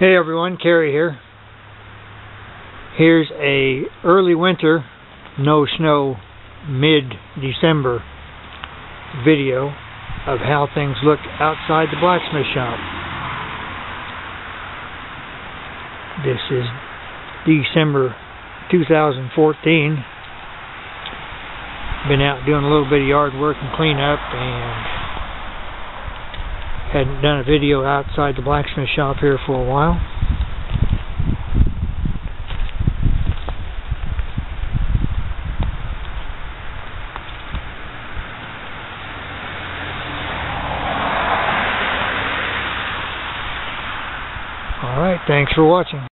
Hey everyone, Kerry here. Here's a early winter, no snow, mid-December video of how things look outside the blacksmith shop. This is December 2014. Been out doing a little bit of yard work and cleanup, and hadn't done a video outside the blacksmith shop here for a while. Alright, thanks for watching.